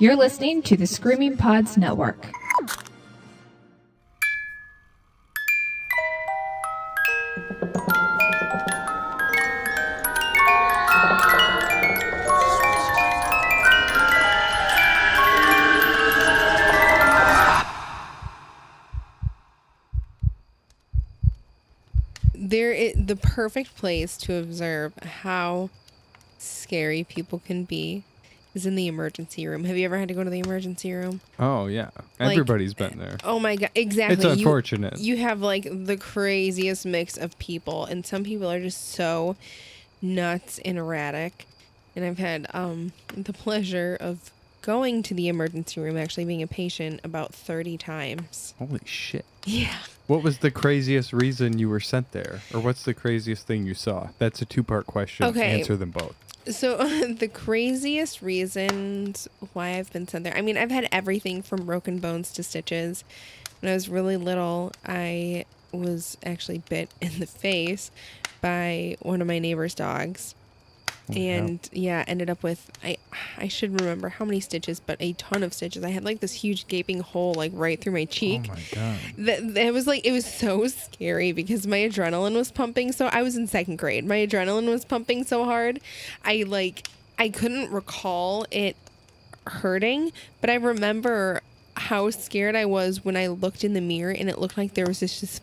You're listening to the Screaming Pods Network. The perfect place to observe how scary people can be is in the emergency room. Have you ever had to go to the emergency room? Oh, yeah. Everybody's been there. Oh, my God. Exactly. It's unfortunate. You have, like, the craziest mix of people, and some people are just so nuts and erratic. And I've had the pleasure of going to the emergency room, actually being a patient, about 30 times. Holy shit. Yeah. What was the craziest reason you were sent there? Or what's the craziest thing you saw? That's a two-part question. Okay. Answer them both. So the craziest reasons why I've been sent there, I mean, I've had everything from broken bones to stitches. When I was really little, I was actually bit in the face by one of my neighbor's dogs. And ended up with, I should remember how many stitches, but a ton of stitches. I had like this huge gaping hole like right through my cheek. Oh my God. It was so scary because my adrenaline was pumping. So I was in second grade. My adrenaline was pumping so hard. I couldn't recall it hurting, but I remember how scared I was when I looked in the mirror and it looked like there was this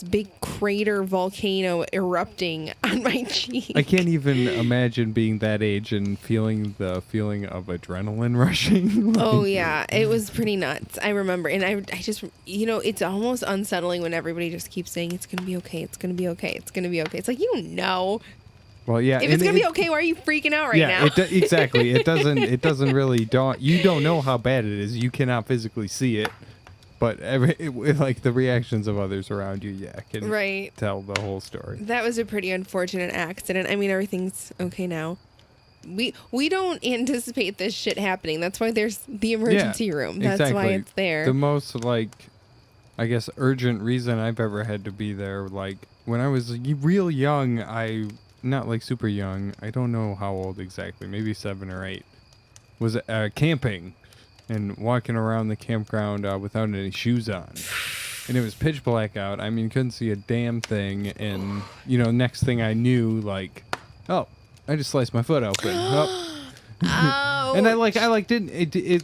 big crater volcano erupting on my cheek. I can't even imagine being that age and feeling the feeling of adrenaline rushing. Oh, yeah. It was pretty nuts. I remember. And I just, it's almost unsettling when everybody just keeps saying, it's going to be okay. It's going to be okay. It's going to be okay. It's like, Well, yeah. If it's going to be okay, why are you freaking out now? Exactly. It doesn't really dawn. You don't know how bad it is. You cannot physically see it. But like the reactions of others around you, can tell the whole story. That was a pretty unfortunate accident. I mean, everything's okay now. We don't anticipate this shit happening. That's why there's the emergency room. That's why it's there. The most, I guess, urgent reason I've ever had to be there, when I was real young, not like super young, I don't know how old exactly, maybe 7 or 8, was camping. And walking around the campground without any shoes on. And it was pitch black out. I mean, couldn't see a damn thing. And, next thing I knew, I just sliced my foot open. Oh. And I didn't,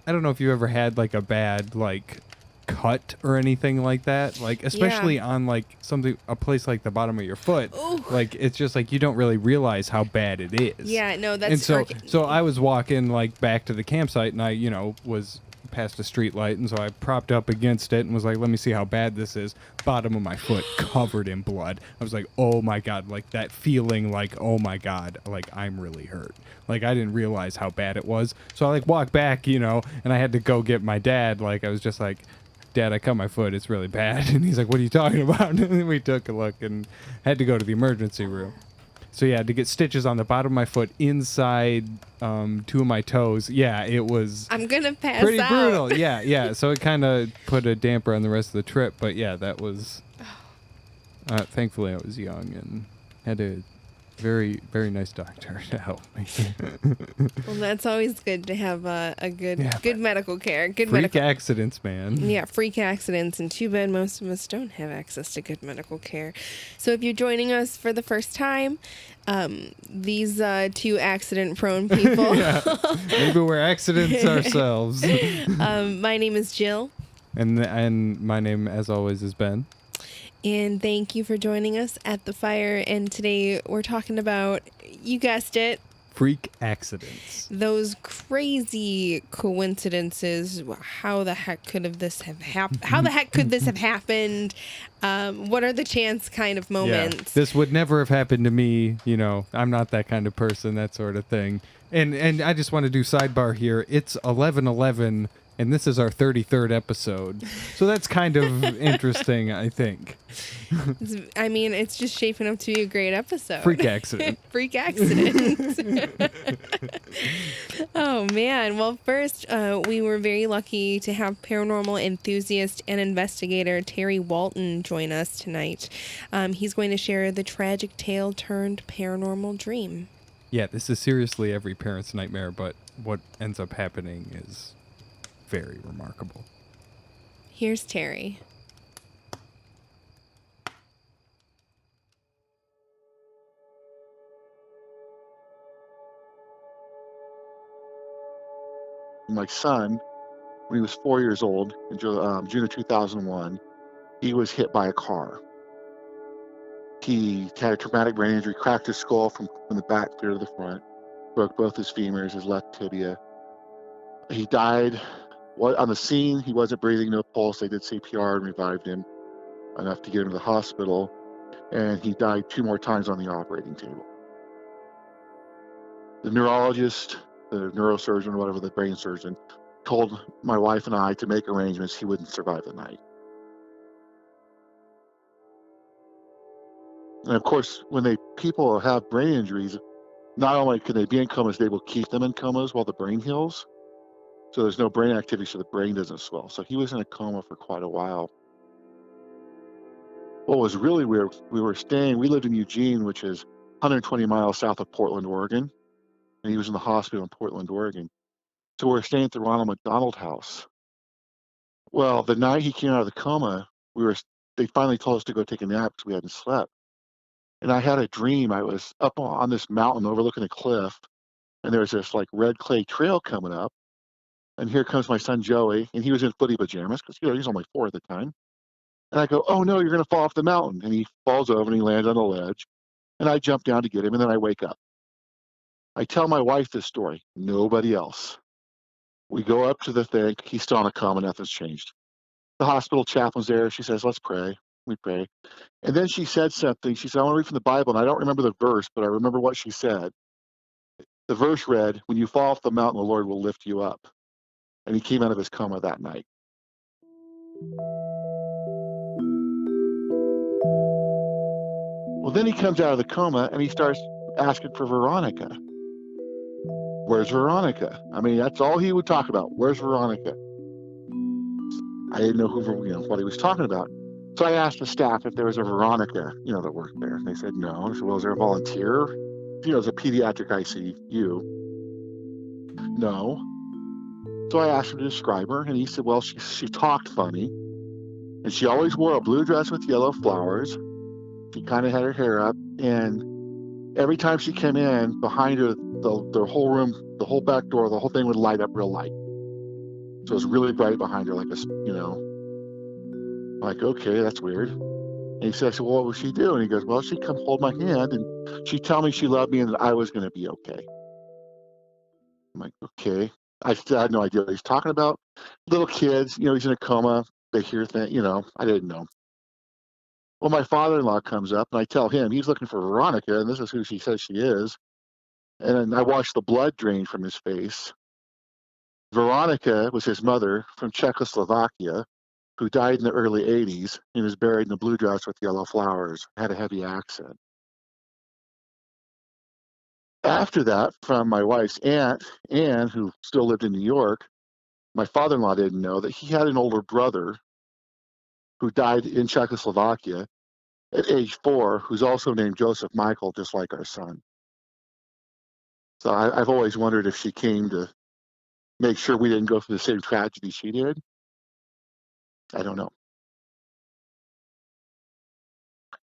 I don't know if you ever had, a bad, cut or anything like that, especially on a place like the bottom of your foot. Ooh. It's just you don't really realize how bad it is. Yeah, no, that's. And so I was walking back to the campsite, and I was past a street light, and so I propped up against it and was like, let me see how bad this is. Bottom of my foot covered in blood. I was like, oh my God, that feeling oh my God, I'm really hurt. I didn't realize how bad it was. So I walked back, and I had to go get my dad. I was just like, Dad, I cut my foot. It's really bad. And he's like, what are you talking about? And then we took a look and had to go to the emergency room. So, yeah, to get stitches on the bottom of my foot, inside 2 of my toes. Yeah, it was I'm going to pass pretty out. brutal. Yeah. So it kind of put a damper on the rest of the trip. But, yeah, that was... thankfully, I was young and had a very, very nice doctor to help me. Well, that's always good to have a good medical care. Freak accidents, man. Yeah, freak accidents, and too bad most of us don't have access to good medical care. So if you're joining us for the first time, these 2 accident-prone people. Maybe we're accidents ourselves. My name is Jill. And my name, as always, is Ben. And thank you for joining us at the fire. And today we're talking about, you guessed it, freak accidents. Those crazy coincidences. How the heck could this have happened? How the heck could this have happened? What are the chance kind of moments? Yeah, this would never have happened to me. I'm not that kind of person, that sort of thing. And I just want to do sidebar here. It's 11/11. And this is our 33rd episode. So that's kind of interesting, I think. I mean, it's just shaping up to be a great episode. Freak accident. Freak accident. Oh, man. Well, first, we were very lucky to have paranormal enthusiast and investigator Terry Walton join us tonight. He's going to share the tragic tale turned paranormal dream. Yeah, this is seriously every parent's nightmare, but what ends up happening is very remarkable. Here's Terry. My son, when he was 4 years old, in June of 2001, he was hit by a car. He had a traumatic brain injury, cracked his skull from the back clear to the front, broke both his femurs, his left tibia. He died on the scene. He wasn't breathing, no pulse. They did CPR and revived him enough to get him to the hospital, and he died 2 more times on the operating table. The neurologist, the neurosurgeon, whatever, the brain surgeon, told my wife and I to make arrangements. He wouldn't survive the night. And of course, when people have brain injuries, not only can they be in comas, they will keep them in comas while the brain heals. So there's no brain activity, so the brain doesn't swell. So he was in a coma for quite a while. What was really weird, we lived in Eugene, which is 120 miles south of Portland, Oregon. And he was in the hospital in Portland, Oregon. So we were staying at the Ronald McDonald House. Well, the night he came out of the coma, they finally told us to go take a nap because we hadn't slept. And I had a dream. I was up on this mountain overlooking a cliff, and there was this like red clay trail coming up. And here comes my son Joey, and he was in footy pajamas because he was only 4 at the time. And I go, "Oh no, you're going to fall off the mountain!" And he falls over and he lands on the ledge. And I jump down to get him, and then I wake up. I tell my wife this story. Nobody else. We go up to the thing. He's still in a coma. Nothing's changed. The hospital chaplain's there. She says, "Let's pray." We pray. And then she said something. She said, "I want to read from the Bible." And I don't remember the verse, but I remember what she said. The verse read, "When you fall off the mountain, the Lord will lift you up." And he came out of his coma that night. Well, then he comes out of the coma and he starts asking for Veronica. Where's Veronica? I mean, that's all he would talk about. Where's Veronica? I didn't know what he was talking about. So I asked the staff if there was a Veronica, that worked there. And they said no. I said, "Well, is there a volunteer? It's a pediatric ICU." No. So I asked him to describe her, and he said, "Well, she talked funny, and she always wore a blue dress with yellow flowers. She kind of had her hair up, and every time she came in, behind her, the whole room, the whole back door, the whole thing would light up real light. So it was really bright behind her, like, okay, that's weird." And he said, I said, "Well, what would she do?" And he goes, "Well, she'd come hold my hand, and she'd tell me she loved me and that I was going to be okay." I'm like, okay. I still had no idea what he's talking about. Little kids, he's in a coma. They hear things, I didn't know. Well, my father-in-law comes up, and I tell him he's looking for Veronica, and this is who she says she is. And then I watched the blood drain from his face. Veronica was his mother from Czechoslovakia, who died in the early 80s and was buried in a blue dress with yellow flowers, had a heavy accent. After that, from my wife's aunt, Anne, who still lived in New York, my father-in-law didn't know that he had an older brother who died in Czechoslovakia at age 4, who's also named Joseph Michael, just like our son. So I've always wondered if she came to make sure we didn't go through the same tragedy she did. I don't know.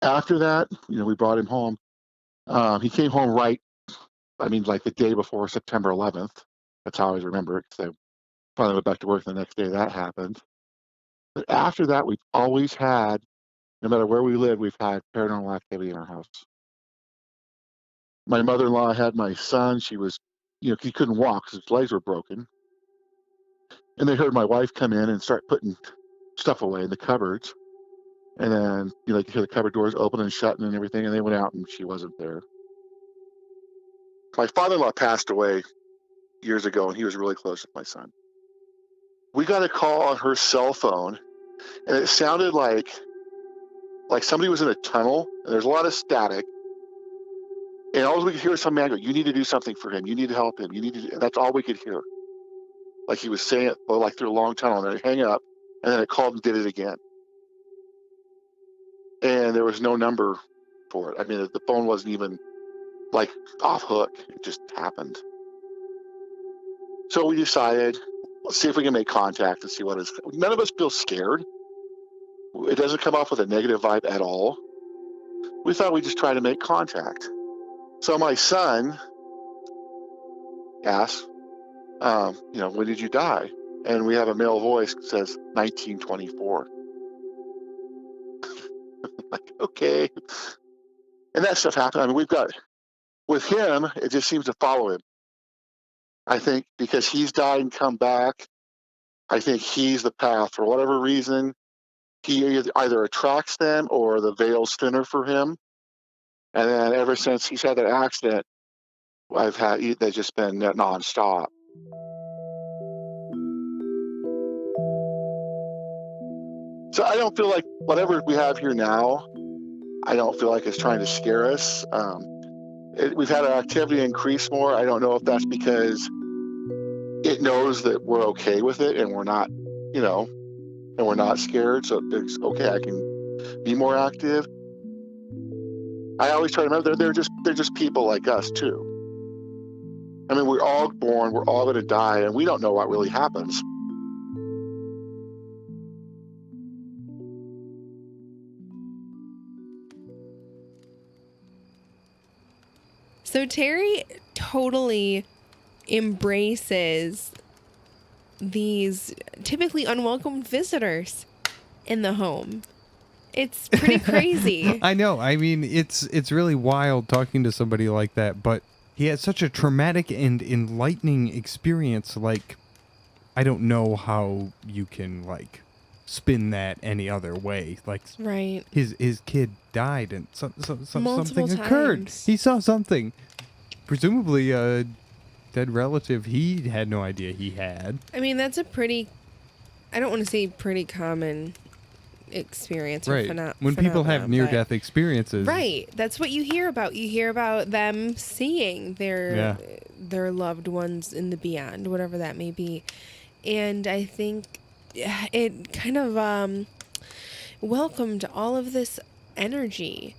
After that, we brought him home. He came home like the day before September 11th. That's how I always remember it, because I finally went back to work the next day that happened. But after that, we've always had, no matter where we live, we've had paranormal activity in our house. My mother-in-law had my son. She was, he couldn't walk because his legs were broken. And they heard my wife come in and start putting stuff away in the cupboards. And then, you could hear the cupboard doors open and shutting and everything. And they went out and she wasn't there. My father-in-law passed away years ago, and he was really close with my son. We got a call on her cell phone, and it sounded like somebody was in a tunnel, and there's a lot of static. And all we could hear was some man go, "You need to do something for him. You need to help him. You need to." And that's all we could hear. Like he was saying it, like through a long tunnel, and then it hang up, and then it called and did it again. And there was no number for it. I mean, the phone wasn't even like off hook. It just happened. So we decided, let's see if we can make contact and see what is. None of us feel scared. It doesn't come off with a negative vibe at all. We thought we'd just try to make contact. So my son asked, when did you die? And we have a male voice that says 1924. Like, okay. And that stuff happened. I mean, with him, it just seems to follow him. I think because he's died and come back, I think he's the path. For whatever reason, he either attracts them or the veil's thinner for him. And then ever since he's had that accident, they've just been nonstop. So I don't feel like whatever we have here now, I don't feel like it's trying to scare us. We've had our activity increase more. I don't know if that's because it knows that we're okay with it and we're not, and we're not scared. So it's okay. I can be more active. I always try to remember they're just people like us too. I mean, we're all born, we're all going to die, and we don't know what really happens. So Terry totally embraces these typically unwelcome visitors in the home. It's pretty crazy. I know. I mean, it's really wild talking to somebody like that, but he had such a traumatic and enlightening experience. Like, I don't know how you can, like, spin that any other way. Like, right. His kid died and something occurred. Times. He saw something. Presumably a dead relative he had no idea he had. I mean, that's a pretty, I don't want to say pretty common experience. Right. When people have near-death experiences. Right. That's what you hear about. You hear about them seeing their loved ones in the beyond, whatever that may be. And I think it kind of welcomed all of this energy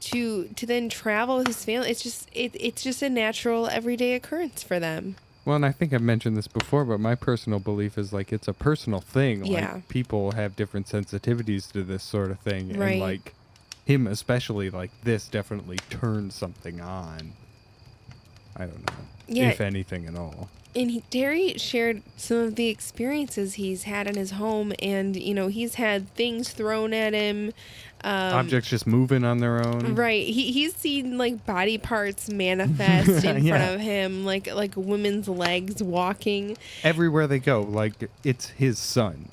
to then travel with his family. It's just a natural everyday occurrence for them. Well, and I think I've mentioned this before, but my personal belief is, like, it's a personal thing. Yeah. Like, people have different sensitivities to this sort of thing. Right. And, like, him especially, like, this definitely turned something on. I don't know. Yeah. If anything at all. And Terry shared some of the experiences he's had in his home, and, he's had things thrown at him. Objects just moving on their own. Right. He's seen, like, body parts manifest in front of him, like women's legs walking. Everywhere they go, like, it's his son.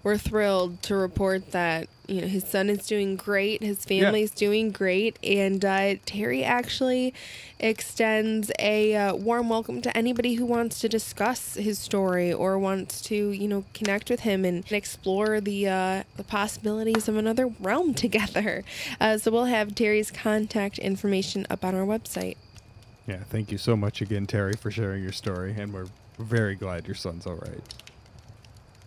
We're thrilled to report that, his son is doing great, his family's doing great, and Terry actually extends a warm welcome to anybody who wants to discuss his story or wants to, connect with him and explore the possibilities of another realm together. So we'll have Terry's contact information up on our website. Yeah, thank you so much again, Terry, for sharing your story, and we're very glad your son's all right.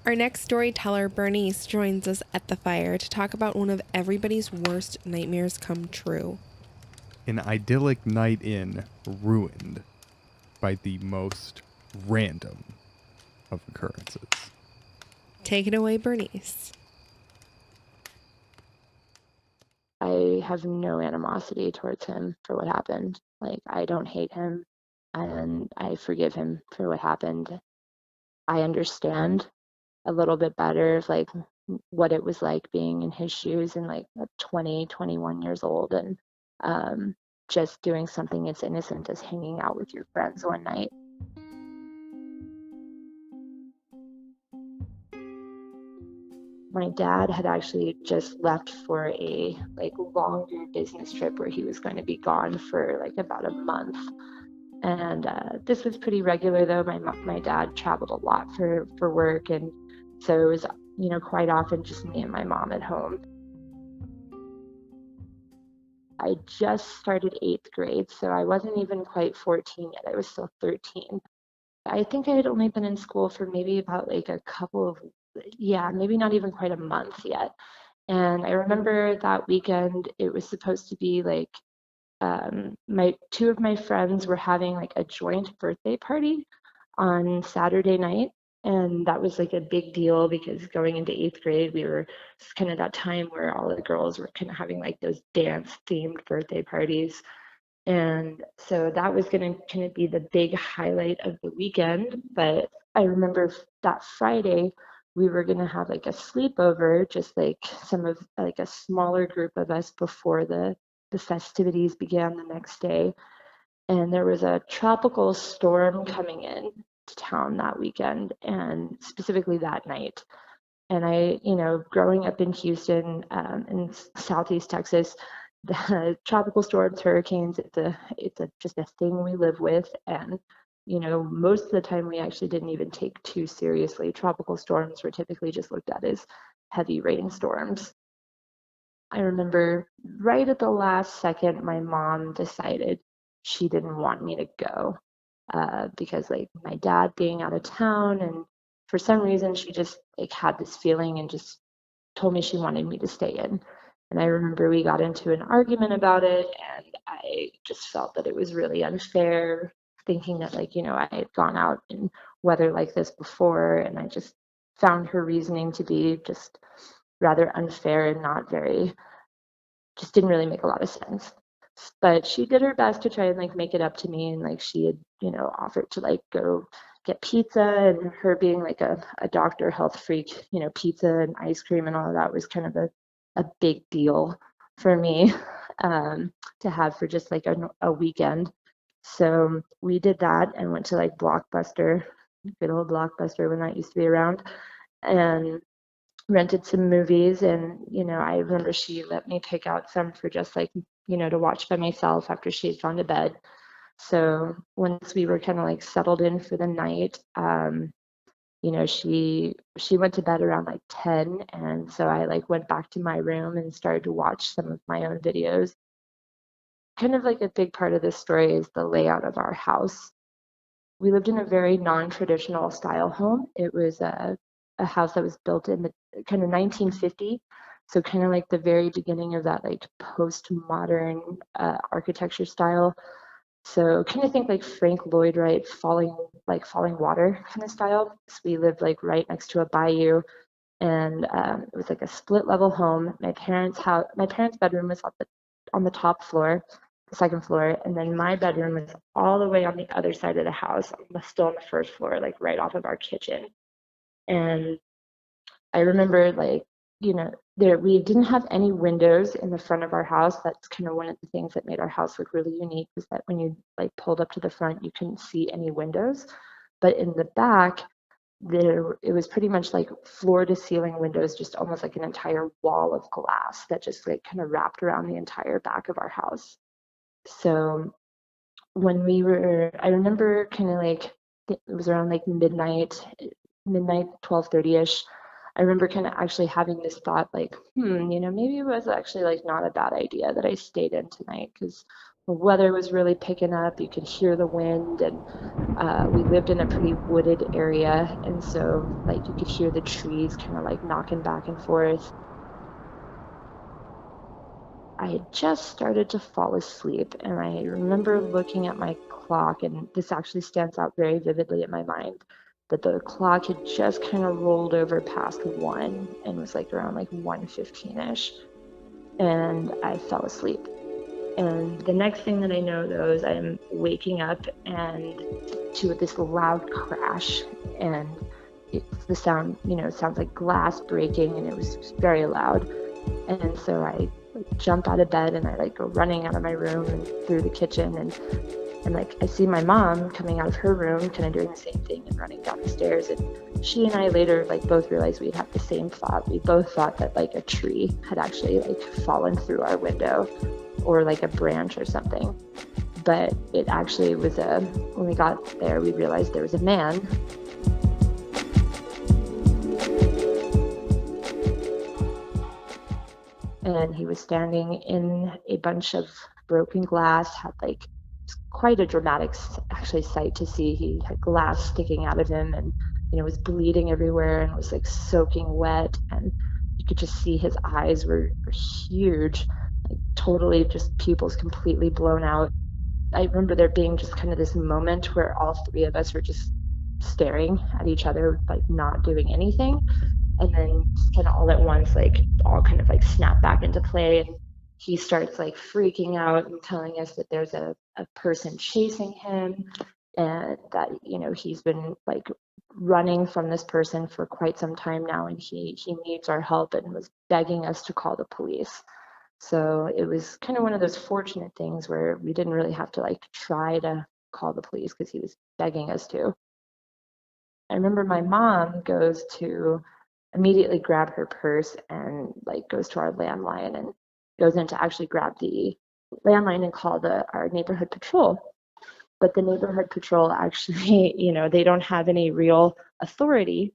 Our next storyteller, Bernice, joins us at the fire to talk about one of everybody's worst nightmares come true. An idyllic night in ruined by the most random of occurrences. Take it away, Bernice. I have no animosity towards him for what happened. Like, I don't hate him, and I forgive him for what happened. I understand a little bit better of, like, what it was like being in his shoes and, like, 20, 21 years old and just doing something as innocent as hanging out with your friends one night. My dad had actually just left for a, like, longer business trip where he was going to be gone for, like, about a month. And this was pretty regular, though. My dad traveled a lot for work, and so it was, quite often just me and my mom at home. I just started 8th grade, so I wasn't even quite 14 yet. I was still 13. I think I had only been in school for maybe about, like, a couple of, maybe not even quite a month yet. And I remember that weekend, it was supposed to be, like, my two of my friends were having like a joint birthday party on Saturday night. And that was like a big deal because going into 8th grade, we were kind of that time where all the girls were kind of having like those dance themed birthday parties. And so that was going to kind of be the big highlight of the weekend. But I remember that Friday, we were going to have like a sleepover, just like some of like a smaller group of us before the festivities began the next day. And there was a tropical storm coming in to town that weekend, and specifically that night. And I, growing up in Houston, in Southeast Texas, the tropical storms, hurricanes, it's just a thing we live with. And, most of the time we actually didn't even take too seriously. Tropical storms were typically just looked at as heavy rainstorms. I remember right at the last second, my mom decided she didn't want me to go because like my dad being out of town, and for some reason she just like had this feeling and just told me she wanted me to stay in. And I remember we got into an argument about it, and I just felt that it was really unfair, thinking that like, I had gone out in weather like this before, and I just found her reasoning to be just rather unfair and not very, just didn't really make a lot of sense. But she did her best to try and like make it up to me, and like she had, offered to like go get pizza, and her being like a doctor health freak, pizza and ice cream and all of that was kind of a big deal for me to have for just like a weekend. So we did that and went to like Blockbuster, good old Blockbuster when that used to be around, and rented some movies. And I remember she let me pick out some for just like to watch by myself after she had gone to bed. So once we were kind of like settled in for the night, she went to bed around like 10, and so I like went back to my room and started to watch some of my own videos. Kind of like a big part of this story is the layout of our house. We lived in a very non-traditional style home. It was a house that was built in the kind of 1950, so kind of like the very beginning of that like post-modern architecture style. So kind of think like Frank Lloyd Wright falling water kind of style. So we lived like right next to a bayou, and it was like a split level home. My parents' bedroom was on the top floor, the second floor, and then my bedroom was all the way on the other side of the house, still on the first floor, like right off of our kitchen. And I remember like, we didn't have any windows in the front of our house. That's kind of one of the things that made our house look really unique, is that when you like pulled up to the front, you couldn't see any windows. But in the back, it was pretty much like floor to ceiling windows, just almost like an entire wall of glass that just like kind of wrapped around the entire back of our house. So when I remember kind of like, it was around like midnight, 12:30ish. I remember kind of actually having this thought like, maybe it was actually like not a bad idea that I stayed in tonight, because the weather was really picking up. You could hear the wind, and we lived in a pretty wooded area, and so like you could hear the trees kind of like knocking back and forth. I had just started to fall asleep, and I remember looking at my clock, and this actually stands out very vividly in my mind, that the clock had just kind of rolled over past 1 and was like around like 1:15ish, and I fell asleep. And the next thing that I know, though, is I'm waking up and to this loud crash, and the sound, sounds like glass breaking, and it was very loud. And so I jump out of bed, and I like go running out of my room and through the kitchen, and like I see my mom coming out of her room kind of doing the same thing and running down the stairs. And she and I later like both realized we'd had the same thought. We both thought that like a tree had actually like fallen through our window, or like a branch or something. But it actually was when we got there, we realized there was a man. And he was standing in a bunch of broken glass, had like quite a dramatic actually sight to see. He had glass sticking out of him, and was bleeding everywhere, and was like soaking wet, and you could just see his eyes were huge, like totally just pupils completely blown out. I remember there being just kind of this moment where all three of us were just staring at each other, like not doing anything. And then just kind of all at once, like all kind of like snap back into play. And he starts like freaking out and telling us that there's a person chasing him, and that, you know, he's been like running from this person for quite some time now, and he needs our help, and was begging us to call the police. So it was kind of one of those fortunate things where we didn't really have to like try to call the police because he was begging us to. I remember my mom goes to immediately grab her purse and like goes to our landline and goes in to actually grab the landline and call our neighborhood patrol. But the neighborhood patrol actually, you know, they don't have any real authority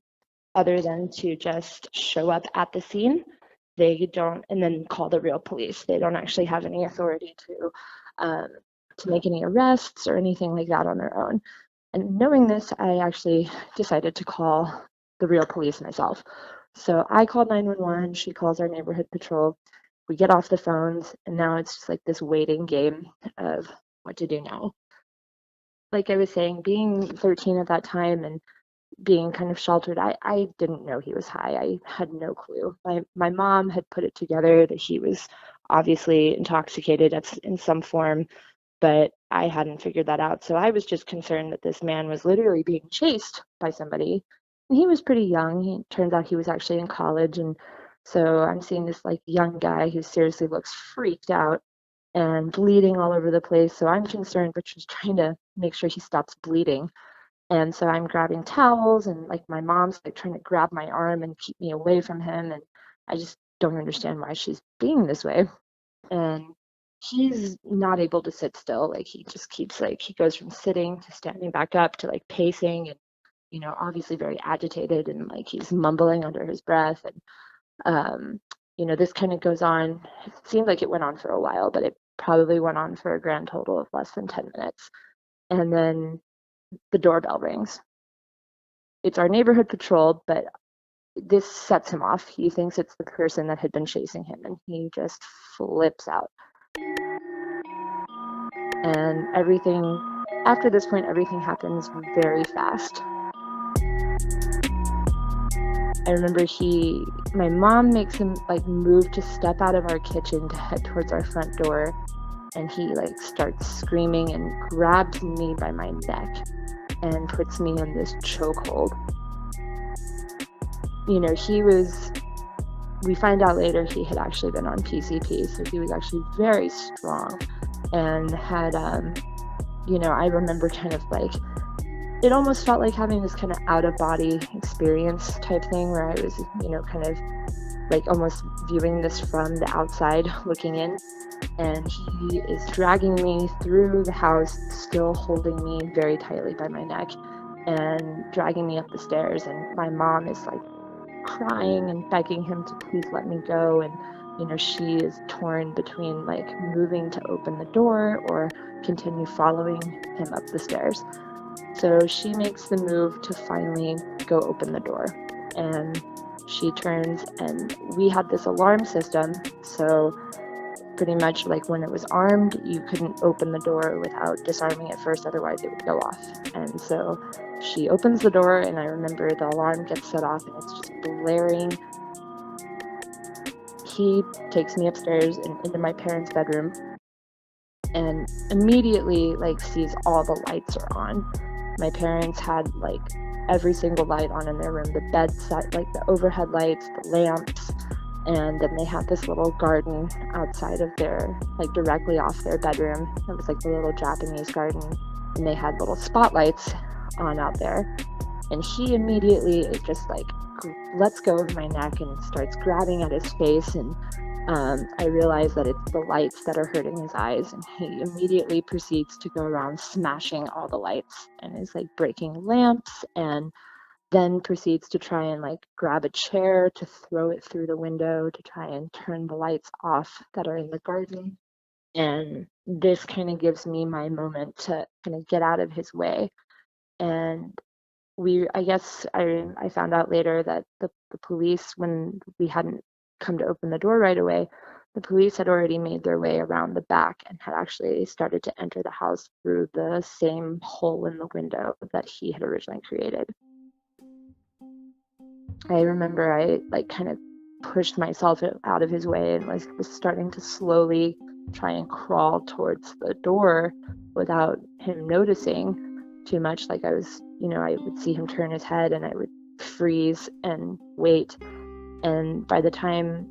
other than to just show up at the scene. They don't, and then call the real police. They don't actually have any authority to make any arrests or anything like that on their own. And knowing this, I actually decided to call the real police myself. So I called 911. She calls our neighborhood patrol. We get off the phones, and now it's just like this waiting game of what to do now. Like I was saying, being 13 at that time and being kind of sheltered, I didn't know he was high. I had no clue. My mom had put it together that he was obviously intoxicated in some form, but I hadn't figured that out. So I was just concerned that this man was literally being chased by somebody. And he was pretty young. He turns out he was actually in college. And so I'm seeing this like young guy who seriously looks freaked out and bleeding all over the place. So I'm concerned, but just trying to make sure he stops bleeding. And so I'm grabbing towels, and like my mom's like trying to grab my arm and keep me away from him. And I just don't understand why she's being this way. And he's not able to sit still. Like he just keeps like, he goes from sitting to standing back up to like pacing, and, you know, obviously very agitated, and like he's mumbling under his breath. And, you know, this kind of goes on. It seemed like it went on for a while, but it probably went on for a grand total of less than 10 minutes. And then the doorbell rings. It's our neighborhood patrol, but this sets him off. He thinks it's the person that had been chasing him, and he just flips out. And everything, after this point, everything happens very fast. I remember my mom makes him like move to step out of our kitchen to head towards our front door, and he like starts screaming and grabs me by my neck and puts me in this chokehold. You know, we find out later he had actually been on PCP, so he was actually very strong and had, you know, I remember kind of like, it almost felt like having this kind of out-of-body experience type thing where I was, you know, kind of like almost viewing this from the outside looking in. And he is dragging me through the house, still holding me very tightly by my neck and dragging me up the stairs. And my mom is like crying and begging him to please let me go. And, you know, she is torn between like moving to open the door or continue following him up the stairs. So she makes the move to finally go open the door. And she turns, and we had this alarm system. So pretty much like when it was armed, you couldn't open the door without disarming it first, otherwise it would go off. And so she opens the door, and I remember the alarm gets set off, and it's just blaring. He takes me upstairs and into my parents' bedroom, and immediately like sees all the lights are on. My parents had like every single light on in their room, the bedside, like the overhead lights, the lamps. And then they had this little garden outside of their, like directly off their bedroom. It was like the little Japanese garden. And they had little spotlights on out there. And he immediately is just like, lets go of my neck and starts grabbing at his face. And I realize that it's the lights that are hurting his eyes. And he immediately proceeds to go around smashing all the lights and is like breaking lamps, and then proceeds to try and like grab a chair to throw it through the window to try and turn the lights off that are in the garden. And this kind of gives me my moment to kind of get out of his way. And I guess I found out later that the police, when we hadn't come to open the door right away, The police had already made their way around the back and had actually started to enter the house through the same hole in the window that he had originally created. I remember I kind of pushed myself out of his way and was starting to slowly try and crawl towards the door without him noticing too much. Like I was, I would see him turn his head and I would freeze and wait. And by this time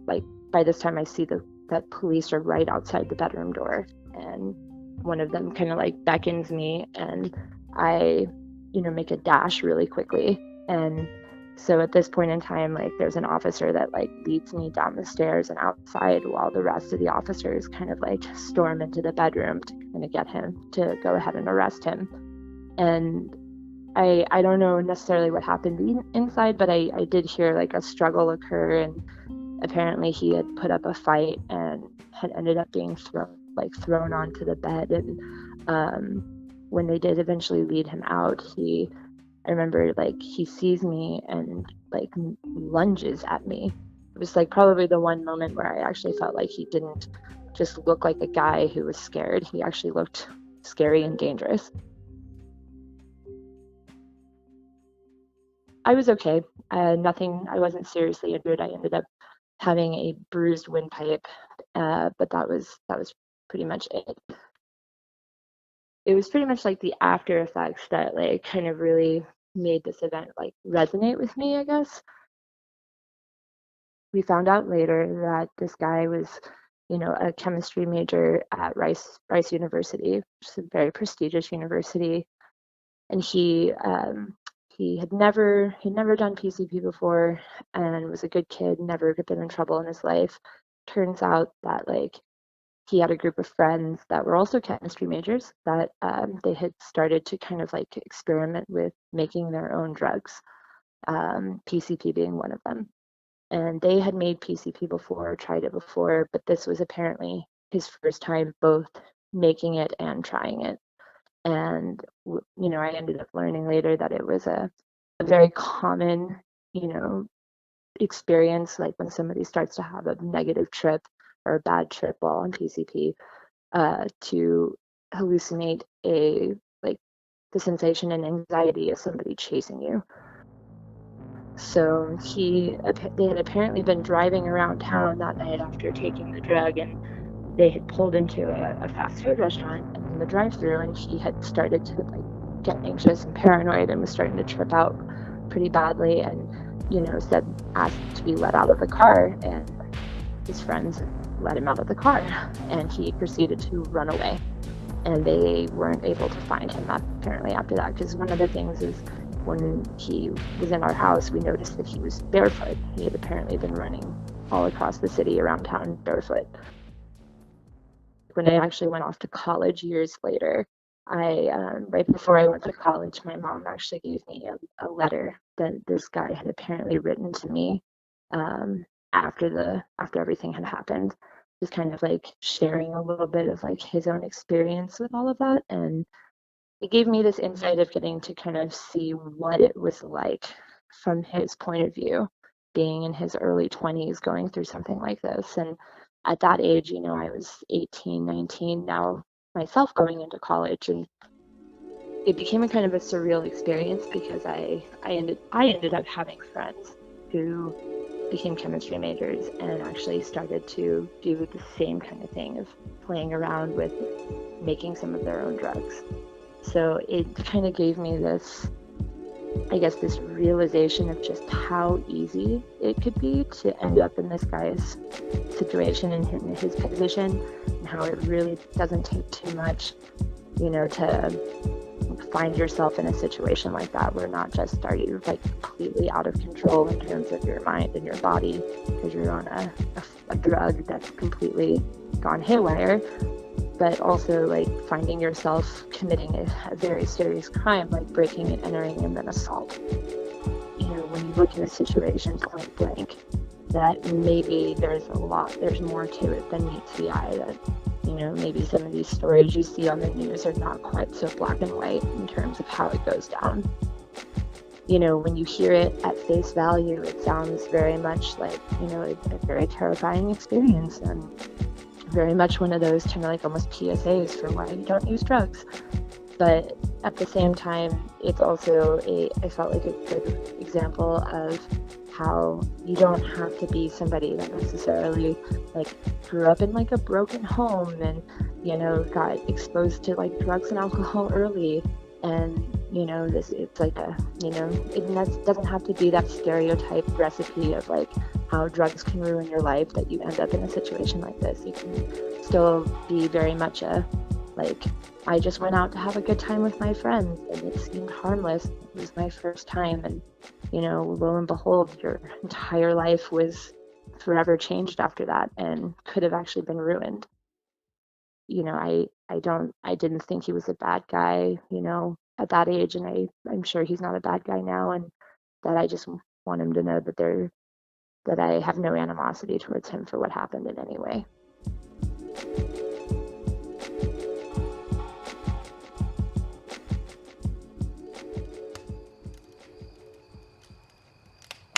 I see that police are right outside the bedroom door, and one of them kind of beckons me, and I, make a dash really quickly. And so at this point in time, there's an officer that leads me down the stairs and outside, while the rest of the officers kind of storm into the bedroom to kind of get him to go ahead and arrest him. And I don't know necessarily what happened inside, but I did hear a struggle occur, and apparently he had put up a fight and had ended up being thrown onto the bed. And when they did eventually lead him out, I remember he sees me and lunges at me. It was probably the one moment where I actually felt like he didn't just look like a guy who was scared. He actually looked scary and dangerous. I was okay. I wasn't seriously injured. I ended up having a bruised windpipe, but that was pretty much it. It was pretty much the after effects that kind of really made this event resonate with me, I guess. We found out later that this guy was, a chemistry major at Rice University, which is a very prestigious university, and he had never done PCP before and was a good kid, never been in trouble in his life. Turns out that he had a group of friends that were also chemistry majors that they had started to kind of experiment with making their own drugs, PCP being one of them. And they had made PCP before, tried it before, but this was apparently his first time both making it and trying it. And, I ended up learning later that it was a very common, experience, when somebody starts to have a negative trip or a bad trip while on PCP, to hallucinate the sensation and anxiety of somebody chasing you. So they had apparently been driving around town that night after taking the drug, and they had pulled into a fast food restaurant and in the drive-thru, and he had started to get anxious and paranoid and was starting to trip out pretty badly, and asked to be let out of the car, and his friends let him out of the car, and he proceeded to run away, and they weren't able to find him apparently after that, because one of the things is when he was in our house, we noticed that he was barefoot. He had apparently been running all across the city around town barefoot. When I actually went off to college years later, right before I went to college, my mom actually gave me a letter that this guy had apparently written to me after everything had happened, just kind of sharing a little bit of his own experience with all of that. And it gave me this insight of getting to kind of see what it was like from his point of view, being in his early 20s, going through something like this. And at that age, I was 18, 19 now myself, going into college, and it became a kind of a surreal experience because I ended up having friends who became chemistry majors and actually started to do the same kind of thing of playing around with making some of their own drugs. So it kind of gave me this realization of just how easy it could be to end up in this guy's situation and in his position, and how it really doesn't take too much, to find yourself in a situation like that, where not just are you completely out of control in terms of your mind and your body because you're on a drug that's completely gone haywire, but also finding yourself committing a very serious crime like breaking and entering and then assault. When you look at a situation point blank, that maybe there's more to it than meets the eye, that maybe some of these stories you see on the news are not quite so black and white in terms of how it goes down. When you hear it at face value, it sounds very much like, a very terrifying experience. And very much one of those kind of like almost PSAs for why you don't use drugs. But at the same time, it's also I felt like a good example of how you don't have to be somebody that necessarily like grew up in like a broken home and, you know, got exposed to like drugs and alcohol early. And, you know, it's like a, you know, it doesn't have to be that stereotype recipe of like how drugs can ruin your life that you end up in a situation like this. You can still be very much like, I just went out to have a good time with my friends and it seemed harmless. It was my first time, and, you know, lo and behold, your entire life was forever changed after that and could have actually been ruined. You know, I didn't think he was a bad guy, you know, at that age, and I'm sure he's not a bad guy now, and that I just want him to know that I have no animosity towards him for what happened in any way.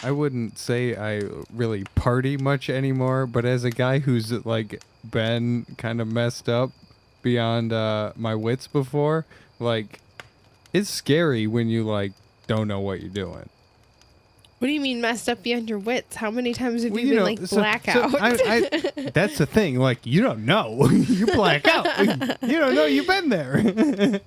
I wouldn't say I really party much anymore, but as a guy who's like been kind of messed up beyond my wits before, like it's scary when you like don't know what you're doing. What do you mean messed up beyond your wits? How many times have you been like blackout? That's the thing. Like you don't know, you black out. You don't know you've been there.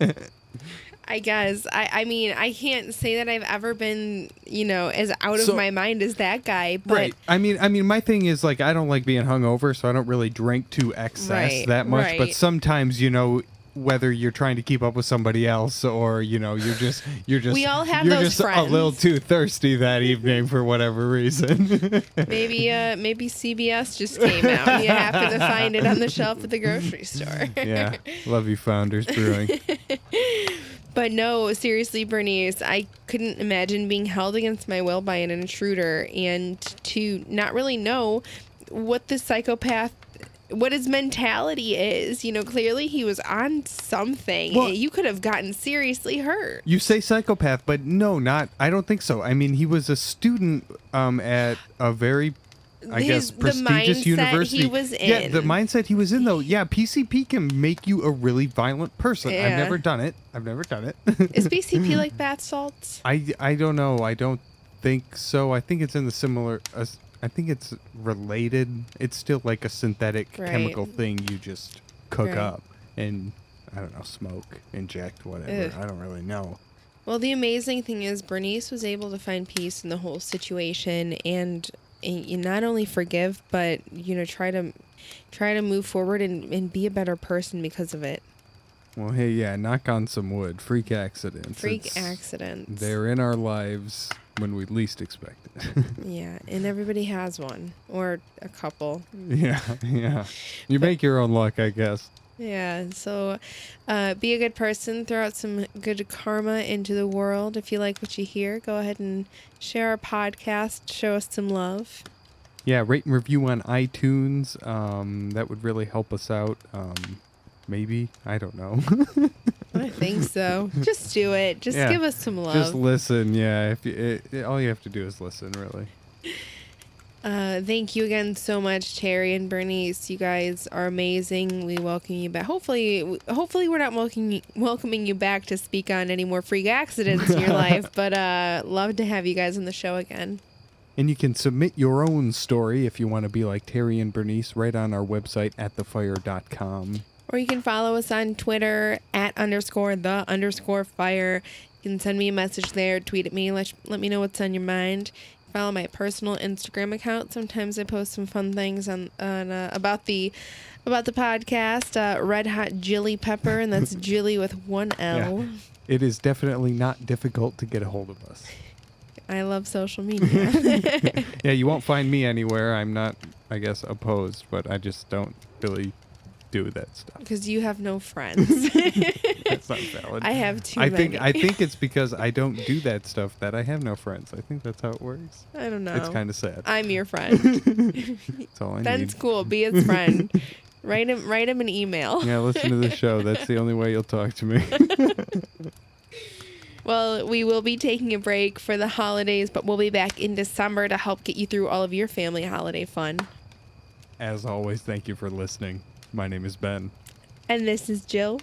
I guess. I mean, I can't say that I've ever been, you know, as out of my mind as that guy. But right. I mean, my thing is like I don't like being hungover, so I don't really drink to excess that much. Right. But sometimes, you know, whether you're trying to keep up with somebody else or you know you're just we all have you're those just friends. a little too thirsty that evening for whatever reason. Maybe CBS just came out and you happen to find it on the shelf at the grocery store. Yeah, love you, Founders Brewing. But no, seriously, Bernice, I couldn't imagine being held against my will by an intruder and to not really know what the psychopath, what his mentality is. You know, clearly he was on something. Well, you could have gotten seriously hurt. You say psychopath, but no, I don't think so. I mean, he was a student at a very, I guess, prestigious university. He was in. Yeah, the mindset he was in, though. Yeah, PCP can make you a really violent person. Yeah. I've never done it. Is PCP like bath salts? I don't know. I don't think so. I think it's in the similar. I think it's related. It's still like a synthetic chemical thing you just cook up and, I don't know, smoke, inject, whatever. Ugh. I don't really know. Well, the amazing thing is Bernice was able to find peace in the whole situation and you not only forgive, but, you know, try to move forward and be a better person because of it. Well, hey, yeah, knock on some wood. Freak accidents. Accidents. They're in our lives when we least expect it. Yeah, and everybody has one or a couple. Yeah. You make your own luck, I guess. Yeah, so be a good person. Throw out some good karma into the world. If you like what you hear, go ahead and share our podcast. Show us some love. Yeah, rate and review on iTunes. That would really help us out. Maybe. I don't know. I think so. Just do it. Just give us some love. Just listen. Yeah. All you have to do is listen, really. Thank you again so much, Terry and Bernice. You guys are amazing. We welcome you back. Hopefully we're not welcoming you back to speak on any more freak accidents in your life, but love to have you guys on the show again. And you can submit your own story if you want to be like Terry and Bernice right on our website at thefire.com. Or you can follow us on Twitter @_the_fire. You can send me a message there, tweet at me, let me know what's on your mind. Follow my personal Instagram account. Sometimes I post some fun things on about the podcast. Red Hot Jilly Pepper, and that's Jilly with one L. Yeah. It is definitely not difficult to get a hold of us. I love social media. Yeah, you won't find me anywhere. I'm not, I guess, opposed, but I just don't really do that stuff. Because you have no friends. That's not valid. I have too many. I think it's because I don't do that stuff that I have no friends. I think that's how it works. I don't know. It's kind of sad. I'm your friend. That's all I need. Ben's cool. Be his friend. Write him an email. Yeah, listen to the show. That's the only way you'll talk to me. Well, we will be taking a break for the holidays, but we'll be back in December to help get you through all of your family holiday fun. As always, thank you for listening. My name is Ben. And this is Jill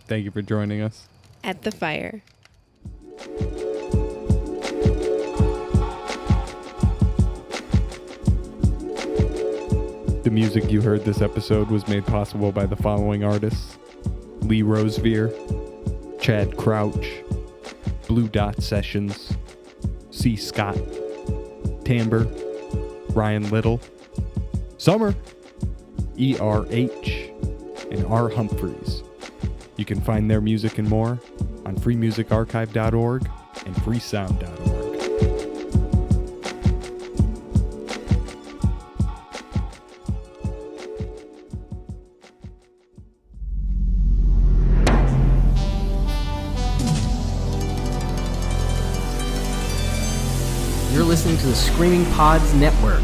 Thank you for joining us. at the fire. The music you heard this episode was made possible by the following artists: Lee Rosevear, Chad Crouch, Blue Dot Sessions, C. Scott, Timbre, Ryan Little, Summer, ERH, and R. Humphreys. You can find their music and more on freemusicarchive.org and freesound.org. You're listening to the Screaming Pods Network.